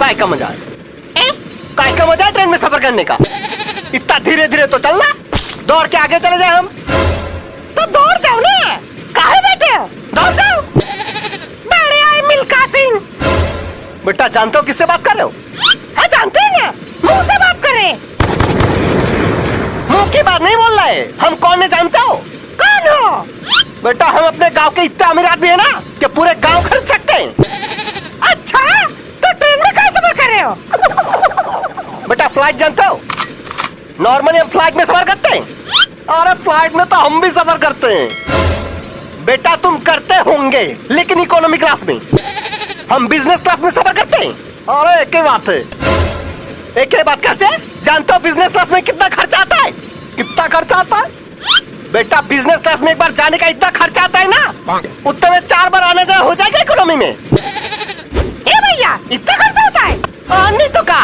काय का मजा है? काय का मजा है ट्रेन में सफर करने का? इतना धीरे धीरे तो चलना, दौड़ के आगे चले जाए हम। तो दौड़ जाओ ना, काहे बैठे हो? दौड़ जाओ। बड़े आए मिल्खा सिंह। बेटा जानते हो किससे बात कर रहे हो? हाँ जानते हैं ना, मुंह से बात कर रहे हैं। मुंह की बात नहीं बोल रहा है, हम कौन है जानते हो? कौन हो? बेटा हम अपने गांव के इतने अमीर आदमी है ना कि पूरे गांव खरीद सकते हैं। अच्छा, तो ट्रेन में कैसे सफर कर रहे हो? बेटा फ्लाइट जानते हो? नॉर्मली हम फ्लाइट में सफर करते हैं। अरे फ्लाइट में तो हम भी सफर करते हैं। बेटा तुम करते होंगे लेकिन इकोनॉमी क्लास में, हम बिजनेस क्लास में सफर करते हैं। अरे एक ही बात है, एक ही बात कैसे? जानते हो बिजनेस क्लास में कितना खर्चा आता है? कितना खर्चा आता है? बेटा बिजनेस क्लास में एक बार जाने का इतना खर्चा आता है ना, उतने में 4 बार आने जाने हो जाएगा इकोनॉमी में। ए भैया, इतना खर्चा होता है? नहीं तो का?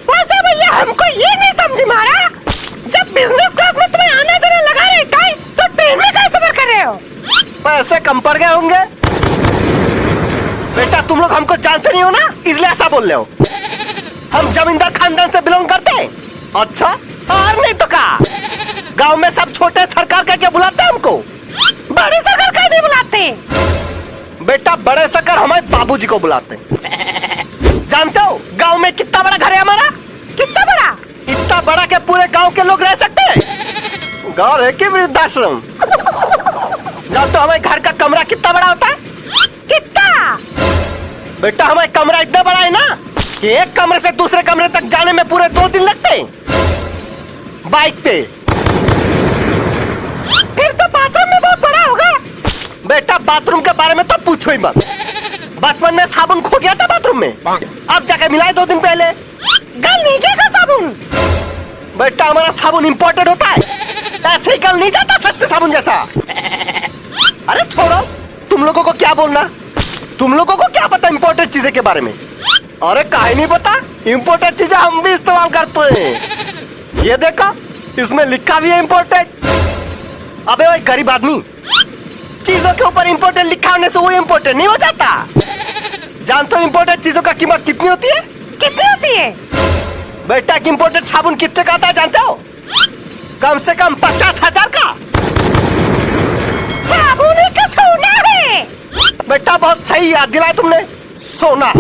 वैसे भैया हमको ये नहीं समझ में आ रहा, जब बिजनेस क्लास में तुम्हें आना जाना लगा रहता है तो ट्रेन में कैसे सफर कर रहे हो? पैसे कम पड़ गए होंगे। बेटा तुम लोग हमको जानते नहीं हो ना, इसलिए ऐसा बोल रहे हो। हम जमींदार खानदान से बिलोंग करते हैं। अच्छा, और नहीं तो का? गांव में सब छोटे सरकार करके बुलाते हैं हमको। बड़े सरकार का नहीं बुलाते। बेटा बड़े सरकार हमारे बाबूजी को बुलाते हैं। जानते हो गांव में कितना बड़ा घर है हमारा? कितना बड़ा? इतना बड़ा के पूरे गांव के लोग रह सकते हैं। घर है कि वृद्धाश्रम? जानते हो हमारे घर का कमरा कितना बड़ा होता है? कितना? बेटा हमारा कमरा इतना बड़ा है ना कि एक कमरे से दूसरे कमरे तक जाने में पूरे 2 दिन लगते हैं बाइक पे। फिर तो बाथरूम में बहुत बड़ा होगा। बेटा बाथरूम के बारे में तो पूछो ही मत। बचपन में साबुन खो गया था बाथरूम में, अब जाके मिलाए 2 दिन पहले। गल नहीं गया साबुन? बेटा हमारा साबुन इंपोर्टेड होता है, ऐसे ही गल नहीं जाता सस्ते साबुन जैसा। अरे छोड़ो, तुम लोगों को क्या बोलना, तुम लोगों को क्या पता इंपोर्टेड चीजें के बारे में? अरे काहे नहीं पता, इंपोर्टेड चीजें हम भी इस्तेमाल करते हैं। ये देखो इसमें लिखा भी है इंपोर्टेड। अबे वो गरीब आदमी, चीजों के ऊपर इंपोर्टेड लिखा होने से वो इंपोर्टेड नहीं हो जाता। जानते हो इंपोर्टेड चीजों का कीमत कितनी होती है? कितनी होती है? बेटा इंपोर्टेड साबुन कितने का आता है जानते हो? कम से कम 50,000 का। साबुन का सोना है। बेटा बहुत सही याद दिलाया तुमने, सोना।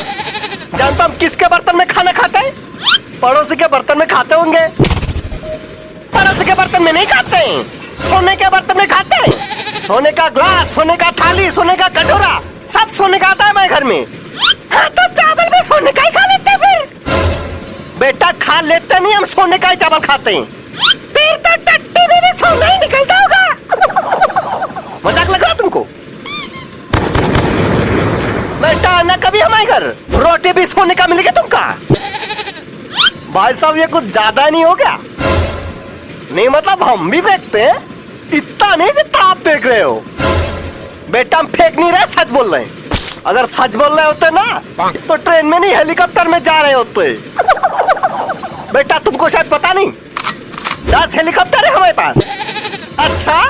जानता हम किसके बर्तन में खाना खाते हैं? पड़ोसी के बर्तन में खाते होंगे। पड़ोसी के बर्तन में नहीं खाते हैं, सोने के बर्तन में खाते हैं। सोने का ग्लास, सोने का थाली, सोने का कटोरा, सब सोने का आता है हमारे घर में। हाँ तो चावल भी सोने का ही खा लेते फिर? बेटा खा लेते नहीं, हम सोने का ही चावल खाते हैं। फिर तो टट्टी में भी सोना ही निकलता होगा। मजाक लग रहा तुमको? बेटा आना कभी हमारे घर, रोटी भी सोने का मिलेगा तुमका। भाई साहब ये कुछ ज्यादा नहीं हो गया? नहीं मतलब हम भी फेंकते हैं, इतना नहीं जितना आप फेंक रहे हो। बेटा हम फेंक नहीं रहे, सच बोल रहे हैं। अगर सच बोल रहे होते ना तो ट्रेन में नहीं हेलीकॉप्टर में जा रहे होते। बेटा तुमको शायद पता नहीं, 10 हेलीकॉप्टर है हमारे पास। अच्छा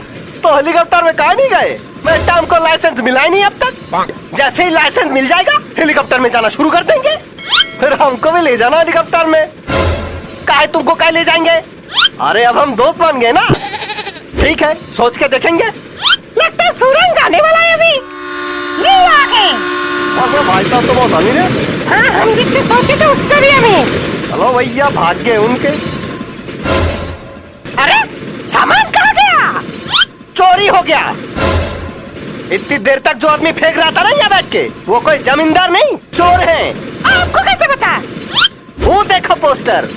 तो हेलीकॉप्टर में कहाँ नहीं गए? बेटा हमको लाइसेंस मिला ही नहीं अब तक। जैसे ही लाइसेंस मिल जाएगा हेलीकॉप्टर में जाना शुरू कर देंगे, फिर हमको भी ले जाना हेलीकॉप्टर में। काहे तुमको काहे ले जाएंगे? अरे अब हम दोस्त बन गए ना। ठीक है सोच के देखेंगे। लगता है सूरज जाने वाला है अभी। ये आ गए। भाई साहब तो बहुत अमीर है। हाँ हम जितने सोचे थे उससे भी अमीर। चलो भैया भाग गए उनके। अरे सामान कहाँ गया? चोरी हो गया। इतनी देर तक जो आदमी फेंक रहा था ना यहाँ बैठ के, वो कोई जमींदार नहीं चोर है। आपको कैसे पता? वो देखो पोस्टर।